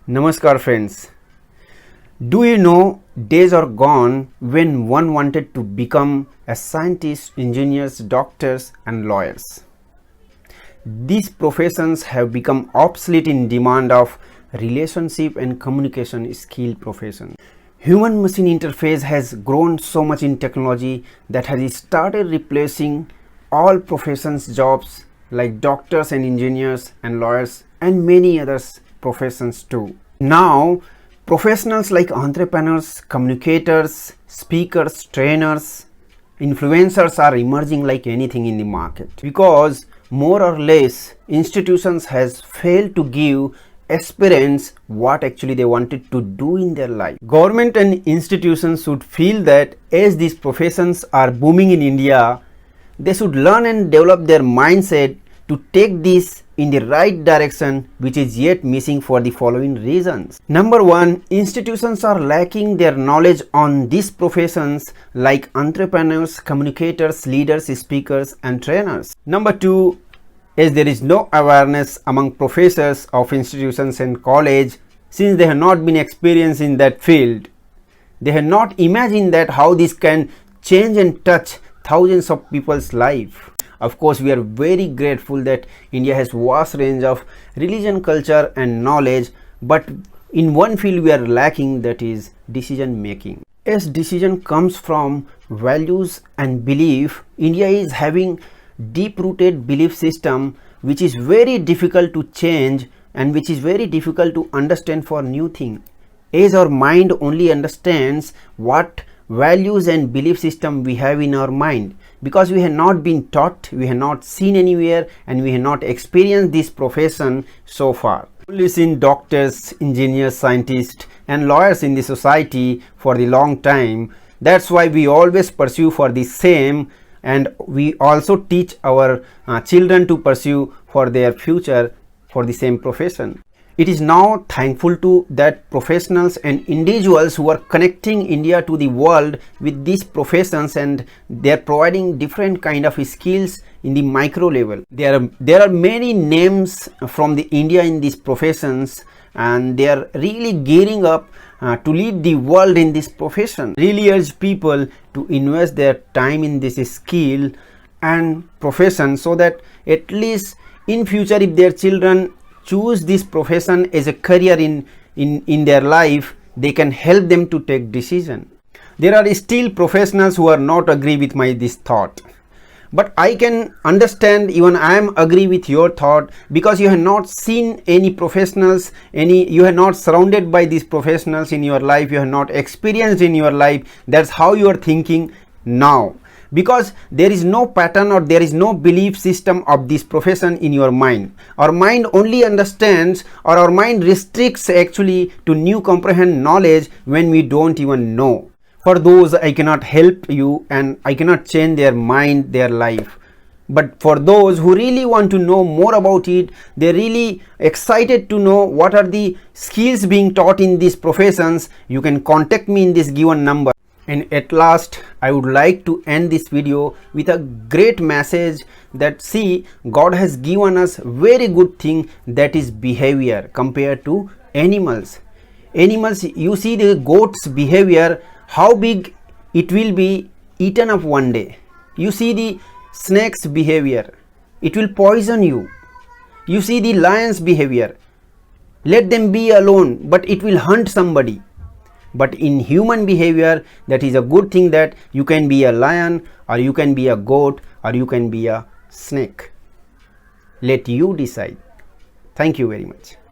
Namaskar friends. Do you know days are gone when one wanted to become a scientist, engineers, doctors and lawyers. These professions have become obsolete in demand of relationship and communication skill professions. Human machine interface has grown so much in technology that has started replacing all professions jobs like doctors and engineers and lawyers and many others professions too. Now, professionals like entrepreneurs, communicators, speakers, trainers, influencers are emerging like anything in the market because more or less institutions has failed to give aspirants what actually they wanted to do in their life. Government and institutions should feel that as these professions are booming in India, they should learn and develop their mindset to take this in the right direction, which is yet missing for the following reasons. Number one, institutions are lacking their knowledge on these professions like entrepreneurs, communicators, leaders, speakers and trainers. Number two, as there is no awareness among professors of institutions and college, since they have not been experienced in that field, they have not imagined that how this can change and touch thousands of people's life. Of course, we are very grateful that India has vast range of religion, culture and knowledge, but in one field we are lacking, that is decision making. As decision comes from values and belief, India is having deep rooted belief system which is very difficult to change and which is very difficult to understand for new thing, as our mind only understands what values and belief system we have in our mind, because we have not been taught, we have not seen anywhere and we have not experienced this profession so far. Only seen doctors, engineers, scientists and lawyers in the society for the long time. That's why we always pursue for the same, and we also teach our children to pursue for their future for the same profession. It is now thankful to that professionals and individuals who are connecting India to the world with these professions, and they are providing different kind of skills in the micro level. There are many names from the India in these professions, and they are really gearing up to lead the world in this profession. Really urge people to invest their time in this skill and profession, so that at least in future if their children choose this profession as a career in their life, they can help them to take decision. There are still professionals who are not agree with this thought, but I can understand, even I am agree with your thought, because you have not seen any professionals, you have not surrounded by these professionals in your life, you have not experienced in your life. That's how you are thinking now, because there is no pattern or there is no belief system of this profession in your mind. Our mind only understands, or our mind restricts actually to new comprehend knowledge when we don't even know. For those, I cannot help you and I cannot change their mind, their life. But for those who really want to know more about it, they're really excited to know what are the skills being taught in these professions, you can contact me in this given number. And at last, I would like to end this video with a great message that, see, God has given us very good thing, that is behavior compared to animals. Animals, you see the goat's behavior, how big it will be eaten up one day. You see the snake's behavior, it will poison you. You see the lion's behavior, let them be alone, but it will hunt somebody. But in human behavior, that is a good thing, that you can be a lion or you can be a goat or you can be a snake. Let you decide. Thank you very much.